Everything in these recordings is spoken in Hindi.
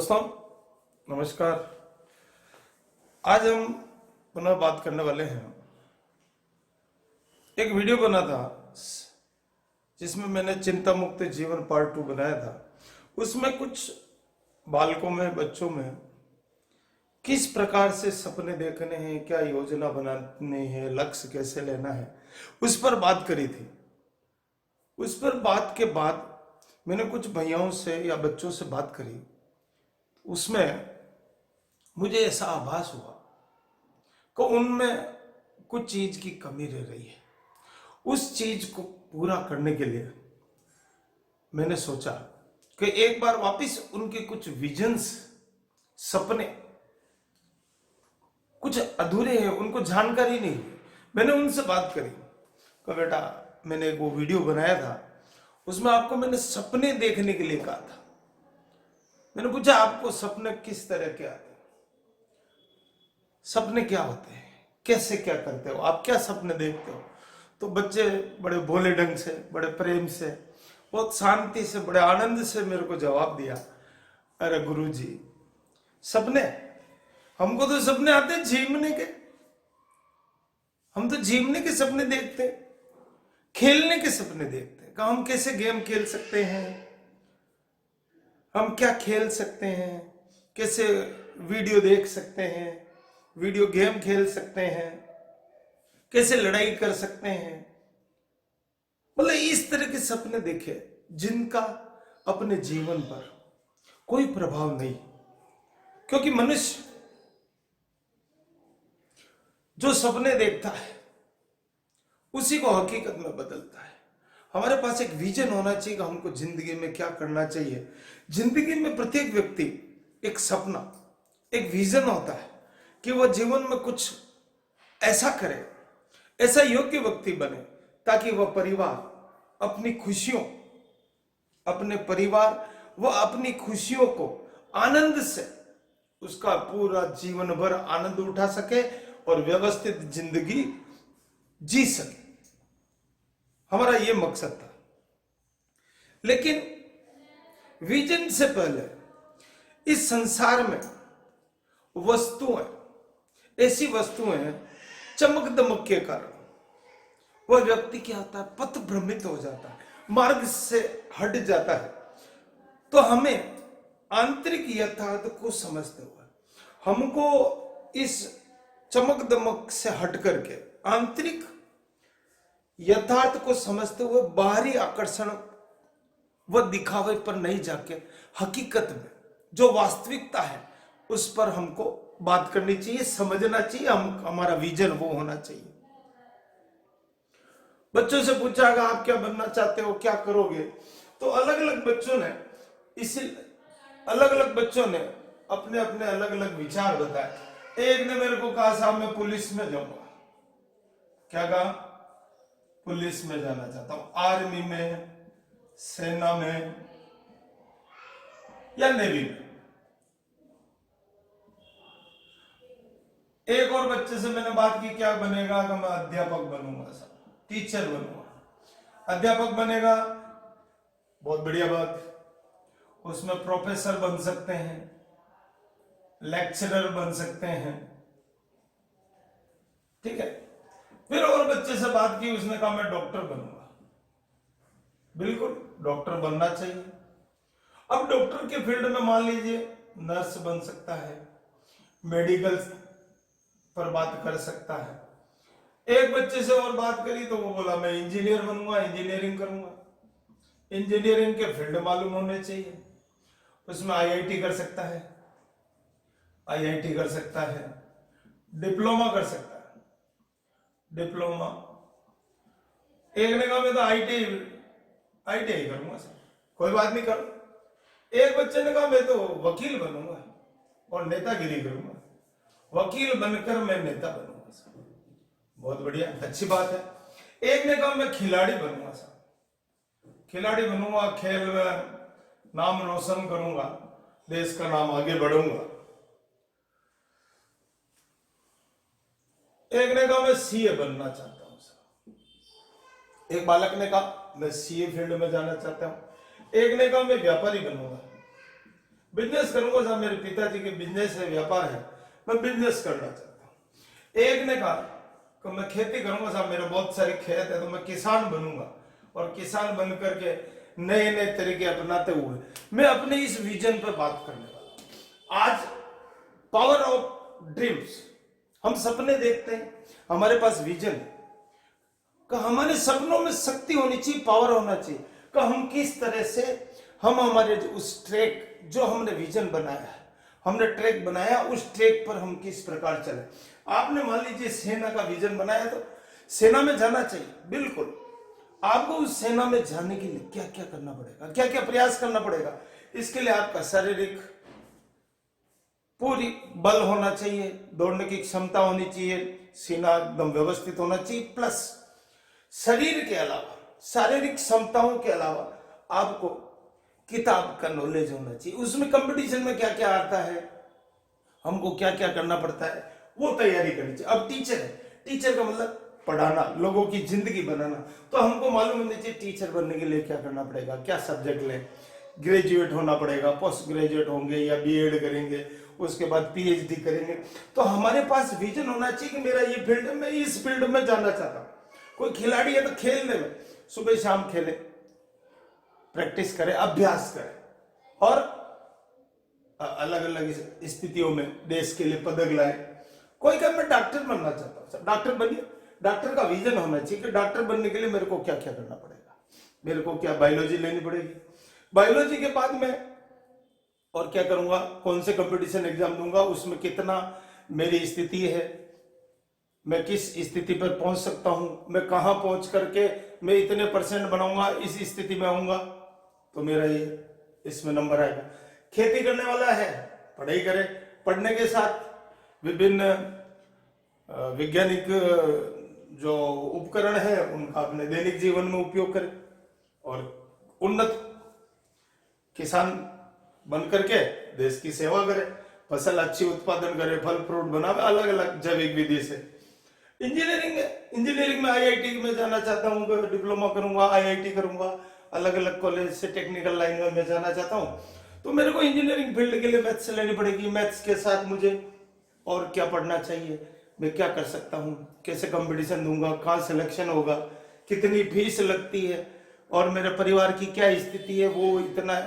दोस्तों नमस्कार। आज हम पुनः बात करने वाले हैं। एक वीडियो बना था जिसमें मैंने चिंता मुक्त जीवन पार्ट 2 बनाया था। उसमें कुछ बालकों में, बच्चों में किस प्रकार से सपने देखने हैं, क्या योजना बनानी है, लक्ष्य कैसे लेना है, उस पर बात करी थी। उस पर बात के बाद मैंने कुछ भैयाओं से या बच्चों से बात करी। उसमें मुझे ऐसा आभास हुआ कि उनमें कुछ चीज की कमी रह रही है। उस चीज को पूरा करने के लिए मैंने सोचा कि एक बार वापस उनके कुछ विजन्स, सपने कुछ अधूरे हैं, उनको जानकारी नहीं है। मैंने उनसे बात करी कि बेटा, मैंने एक वो वीडियो बनाया था, उसमें आपको मैंने सपने देखने के लिए कहा था। मैंने पूछा आपको सपने किस तरह के आते हैं, सपने क्या होते हैं, कैसे क्या करते हो, आप क्या सपने देखते हो। तो बच्चे बड़े भोले ढंग से, बड़े प्रेम से, बहुत शांति से, बड़े आनंद से मेरे को जवाब दिया, अरे गुरुजी, सपने, हमको तो सपने आते झीमने के, हम तो झीमने के सपने देखते, खेलने के सपने देखते, कि हम कैसे गेम खेल सकते हैं, हम क्या खेल सकते हैं, कैसे वीडियो देख सकते हैं, वीडियो गेम खेल सकते हैं, कैसे लड़ाई कर सकते हैं। मतलब इस तरह के सपने देखे जिनका अपने जीवन पर कोई प्रभाव नहीं, क्योंकि मनुष्य जो सपने देखता है उसी को हकीकत में बदलता है। हमारे पास एक विजन होना चाहिए कि हमको जिंदगी में क्या करना चाहिए। जिंदगी में प्रत्येक व्यक्ति एक सपना, एक विजन होता है कि वह जीवन में कुछ ऐसा करे, ऐसा योग्य व्यक्ति बने, ताकि वह परिवार अपनी खुशियों, अपने परिवार व अपनी खुशियों को आनंद से, उसका पूरा जीवन भर आनंद उठा सके और व्यवस्थित जिंदगी जी सके। हमारा यह मकसद था। लेकिन विजन से पहले इस संसार में वस्तुएं, ऐसी वस्तुएं हैं, चमक दमक के कारण वह व्यक्ति क्या होता है, पथ भ्रमित हो जाता है, मार्ग से हट जाता है। तो हमें आंतरिक यथार्थ को समझते हुए, हमको इस चमक दमक से हट करके आंतरिक यथार्थ को समझते हुए बाहरी आकर्षण व दिखावे पर नहीं जाके हकीकत में जो वास्तविकता है उस पर हमको बात करनी चाहिए, समझना चाहिए। हमारा विजन वो होना चाहिए। बच्चों से पूछा आप क्या बनना चाहते हो, क्या करोगे, तो अलग अलग बच्चों ने अपने अपने अलग अलग विचार बताए। एक ने मेरे को कहा साहब मैं पुलिस में जाऊंगा। क्या कहा? पुलिस में जाना चाहता हूं, आर्मी में, सेना में या नेवी में। एक और बच्चे से मैंने बात की, क्या बनेगा? कि मैं अध्यापक बनूंगा साहब, टीचर बनूंगा। अध्यापक बनेगा, बहुत बढ़िया बात, उसमें प्रोफेसर बन सकते हैं, लेक्चरर बन सकते हैं, ठीक है। फिर और बच्चे से बात की, उसने कहा मैं डॉक्टर बनूंगा। बिल्कुल, डॉक्टर बनना चाहिए। अब डॉक्टर के फील्ड में मान लीजिए नर्स बन सकता है, मेडिकल पर बात कर सकता है। एक बच्चे से और बात करी तो वो बोला मैं इंजीनियर बनूंगा, इंजीनियरिंग करूंगा। इंजीनियरिंग के फील्ड मालूम होने चाहिए, उसमें आईआईटी कर सकता है, आईआईटी कर सकता है, डिप्लोमा कर सकता है, डिप्लोमा। एक ने कहा मैं तो आईटीआई करूंगा सर, कोई बात नहीं करो। एक बच्चे ने कहा मैं तो वकील बनूंगा और नेतागिरी करूंगा, वकील बनकर मैं नेता बनूंगा सर, बहुत बढ़िया, अच्छी बात है। एक ने कहा मैं खिलाड़ी बनूंगा सर, खिलाड़ी बनूंगा, खेल में नाम रोशन करूंगा, देश का नाम आगे बढ़ूंगा। एक ने कहा मैं सीए बनना चाहता हूं सर, एक बालक ने कहा मैं सीए फील्ड में जाना चाहता हूं। एक ने कहा मैं व्यापारी बनूंगा, बिजनेस करूंगा साहब, मेरे पिताजी के बिजनेस है, व्यापार है, मैं बिजनेस करना चाहता हूँ। एक ने कहा कि मैं खेती करूंगा साहब, मेरे बहुत सारे खेत है, तो मैं किसान बनूंगा और किसान बन करके नए नए तरीके अपनाते हुए मैं अपने इस विजन पर बात करने वाला हूं। आज पावर ऑफ ड्रीम्स, हम सपने देखते हैं, हमारे पास विजन है, कि हमारे सपनों में शक्ति होनी चाहिए, पावर होना चाहिए, कि हम किस तरह से हम हमारे उस ट्रैक जो हमने विजन बनाया है, हमने ट्रैक बनाया, उस ट्रैक पर हम किस प्रकार चले। आपने मान लीजिए सेना का विजन बनाया, तो सेना में जाना चाहिए, बिल्कुल। आपको उस सेना में जाने के लिए क्या क्या करना पड़ेगा, क्या क्या प्रयास करना पड़ेगा, इसके लिए आपका शारीरिक पूरी बल होना चाहिए, दौड़ने की क्षमता होनी चाहिए, सीना एकदम व्यवस्थित होना चाहिए, प्लस शरीर के अलावा, शारीरिक क्षमताओं के अलावा आपको किताब का नॉलेज होना चाहिए। उसमें कंपटीशन में क्या क्या आता है, हमको क्या क्या करना पड़ता है, वो तैयारी करनी चाहिए। अब टीचर है, टीचर का मतलब पढ़ाना, लोगों की जिंदगी बनाना, तो हमको मालूम होना चाहिए टीचर बनने के लिए क्या करना पड़ेगा, क्या सब्जेक्ट लें, ग्रेजुएट होना पड़ेगा, पोस्ट ग्रेजुएट होंगे या बीएड करेंगे, उसके बाद पीएचडी करेंगे। तो हमारे पास विजन होना चाहिए कि मेरा ये फील्ड है, मैं इस फील्ड में जाना चाहता हूँ। कोई खिलाड़ी है तो खेलने में सुबह शाम खेले, प्रैक्टिस करे, अभ्यास करे, और अलग अलग स्थितियों में देश के लिए पदक लाए। कोई कहे मैं डॉक्टर बनना चाहता हूँ, डॉक्टर बनिए। डॉक्टर का विजन होना चाहिए कि डॉक्टर बनने के लिए मेरे को क्या क्या करना पड़ेगा, मेरे को क्या बायोलॉजी लेनी पड़ेगी, बायोलॉजी के बाद में और क्या करूंगा, कौन से कंपटीशन एग्जाम दूंगा, उसमें कितना मेरी स्थिति है, मैं किस स्थिति पर पहुंच सकता हूं, मैं कहां पहुंच करके मैं इतने परसेंट बनाऊंगा, इस स्थिति में आऊंगा तो मेरा ये इसमें नंबर आएगा। खेती करने वाला है, पढ़ाई करे, पढ़ने के साथ विभिन्न वैज्ञानिक जो उपकरण है उनका अपने दैनिक जीवन में उपयोग करे, और उन्नत किसान बन करके देश की सेवा करे, फसल अच्छी उत्पादन करे, फल फ्रूट बनावे अलग अलग जैविक विधि से। इंजीनियरिंग में आईआईटी में जाना चाहता हूँ, डिप्लोमा करूंगा, आईआईटी करूंगा, अलग अलग कॉलेज से टेक्निकल लाइन में मैं जाना चाहता हूँ, तो मेरे को इंजीनियरिंग फील्ड के लिए मैथ्स लेनी पड़ेगी। मैथ्स के साथ मुझे और क्या पढ़ना चाहिए, मैं क्या कर सकता हूँ, कैसे कंपटीशन दूंगा, कहाँ सिलेक्शन होगा, कितनी फीस लगती है, और मेरे परिवार की क्या स्थिति है, वो इतना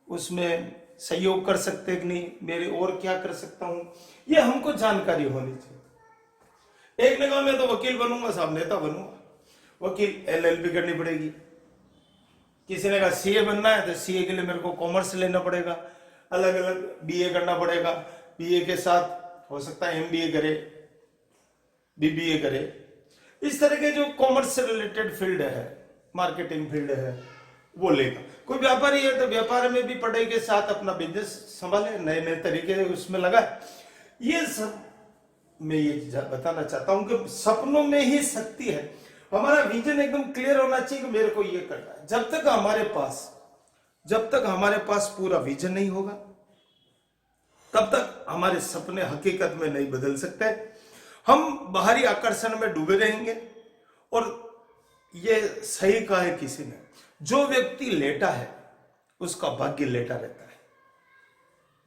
उसमें सहयोग कर सकते कि नहीं, मेरे और क्या कर सकता हूँ, ये हमको जानकारी होनी चाहिए। एक ने कहा मैं तो वकील बनूंगा साहब, नेता बनूंगा, वकील एलएलबी करनी पड़ेगी। किसी ने कहा सीए बनना है, तो सीए के लिए मेरे को कॉमर्स लेना पड़ेगा, अलग अलग बीए करना पड़ेगा, बीए के साथ हो सकता है एमबीए करे, बीबीए करे। इस तरह के जो कॉमर्स से रिलेटेड फील्ड है, मार्केटिंग फील्ड है, वो लेगा। कोई व्यापारी है तो व्यापार में भी पढ़ाई के साथ अपना बिजनेस संभाले, नए नए तरीके उसमें लगाए। ये सब मैं ये बताना चाहता हूं कि सपनों में ही शक्ति है। हमारा विजन एकदम क्लियर होना चाहिए कि मेरे को ये करना है। जब तक हमारे पास पूरा विजन नहीं होगा, तब तक हमारे सपने हकीकत में नहीं बदल सकते। हम बाहरी आकर्षण में डूबे रहेंगे। और ये सही कहा है किसी ने, जो व्यक्ति लेटा है उसका भाग्य लेटा रहता है।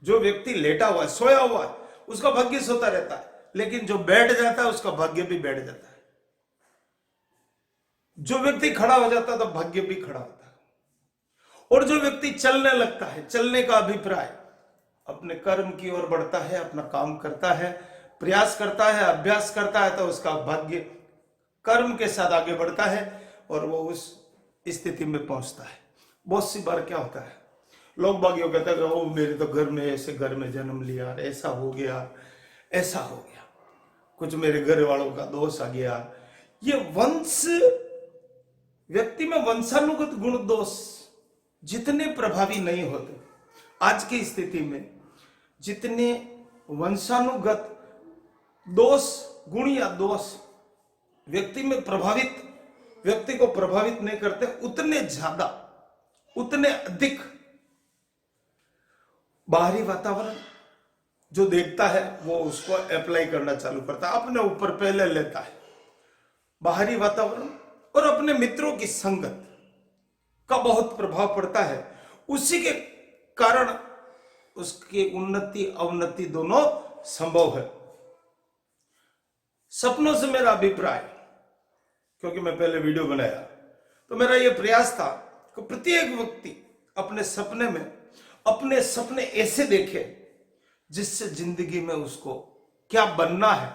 जो व्यक्ति लेटा हुआ है, सोया हुआ है, उसका भाग्य सोता रहता है, लेकिन जो बैठ जाता है उसका भाग्य भी बैठ जाता है। जो व्यक्ति खड़ा हो जाता है तो भाग्य भी खड़ा होता है। और जो व्यक्ति चलने लगता है, चलने का अभिप्राय अपने कर्म की ओर बढ़ता है, अपना काम करता है, प्रयास करता है, अभ्यास करता है, तो उसका भाग्य कर्म के साथ आगे बढ़ता है और वो उस स्थिति में पहुंचता है। बहुत सी बार क्या होता है, लोग बागियों कहते हैं ओ मेरे तो घर में ऐसे घर में जन्म लिया, ऐसा हो गया, ऐसा हो गया, कुछ मेरे घर वालों का दोष आ गया। ये वंश, व्यक्ति में वंशानुगत गुण दोष जितने प्रभावी नहीं होते, आज की स्थिति में जितने वंशानुगत दोष, गुण या दोष व्यक्ति में व्यक्ति को प्रभावित नहीं करते, उतने ज्यादा, उतने अधिक बाहरी वातावरण जो देखता है वो उसको अप्लाई करना चालू करता है, अपने ऊपर पहले लेता है। बाहरी वातावरण और अपने मित्रों की संगत का बहुत प्रभाव पड़ता है। उसी के कारण उसकी उन्नति अवनति दोनों संभव है। सपनों से मेरा अभिप्राय, क्योंकि मैं पहले वीडियो बनाया तो मेरा यह प्रयास था कि प्रत्येक व्यक्ति अपने सपने में अपने सपने ऐसे देखे जिससे जिंदगी में उसको क्या बनना है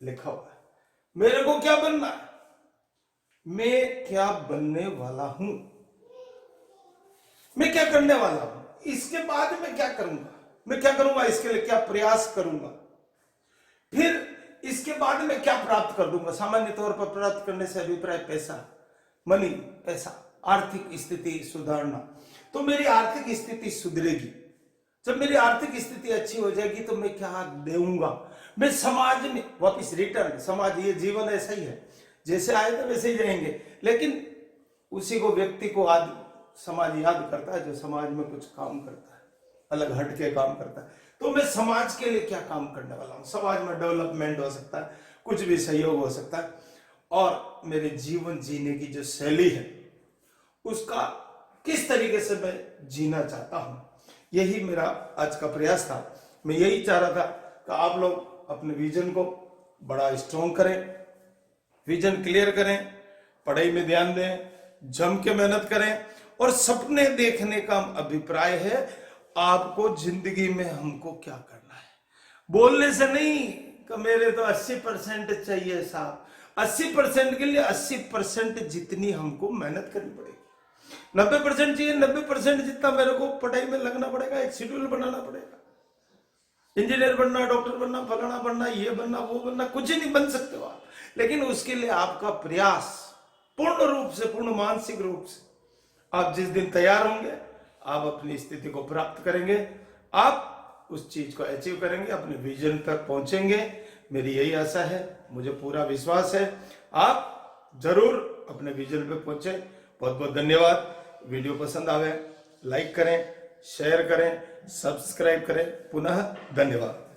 लिखा हुआ है। मेरे को क्या बनना है, मैं क्या बनने वाला हूं, मैं क्या करने वाला हूं, इसके बाद मैं क्या करूंगा, इसके लिए क्या प्रयास करूंगा, फिर इसके बाद में क्या प्राप्त कर दूंगा। सामान्य तौर पर प्राप्त करने से अभिप्राय पैसा, मनी, पैसा, आर्थिक स्थिति सुधारना। तो मेरी आर्थिक स्थिति सुधरेगी, जब मेरी आर्थिक स्थिति अच्छी हो जाएगी तो मैं क्या दूंगा, मैं समाज में वापस रिटर्न। समाज, ये जीवन ऐसा ही है, जैसे आए थे वैसे ही जाएंगे, लेकिन उसी को व्यक्ति को आज समाज याद करता है जो समाज में कुछ काम करता है, अलग हट के काम करता है। तो मैं समाज के लिए क्या काम करने वाला हूं, समाज में डेवलपमेंट हो सकता है, कुछ भी सहयोग हो सकता है, और मेरे जीवन जीने की जो शैली है उसका किस तरीके से मैं जीना चाहता हूं, यही मेरा आज का प्रयास था। मैं यही चाह रहा था कि आप लोग अपने विजन को बड़ा स्ट्रॉन्ग करें, विजन क्लियर करें, पढ़ाई में ध्यान दें, जम के मेहनत करें, और सपने देखने का अभिप्राय है आपको जिंदगी में हमको क्या करना है। बोलने से नहीं कि मेरे तो 80% चाहिए साहब, 80% के लिए 80% जितनी हमको मेहनत करनी पड़ेगी। 90% चाहिए, 90% जितना मेरे को पढ़ाई में लगना पड़ेगा, एक शेड्यूल बनाना पड़ेगा। इंजीनियर बनना, डॉक्टर बनना, फलाना बनना, ये बनना, वो बनना, कुछ ही नहीं बन सकते हो आप, लेकिन उसके लिए आपका प्रयास पूर्ण रूप से, पूर्ण मानसिक रूप से, आप जिस दिन तैयार होंगे आप अपनी स्थिति को प्राप्त करेंगे, आप उस चीज को अचीव करेंगे, अपने विजन तक पहुंचेंगे। मेरी यही आशा है, मुझे पूरा विश्वास है आप जरूर अपने विजन पे पहुंचे। बहुत बहुत धन्यवाद। वीडियो पसंद आवे लाइक करें, शेयर करें, सब्सक्राइब करें। पुनः धन्यवाद।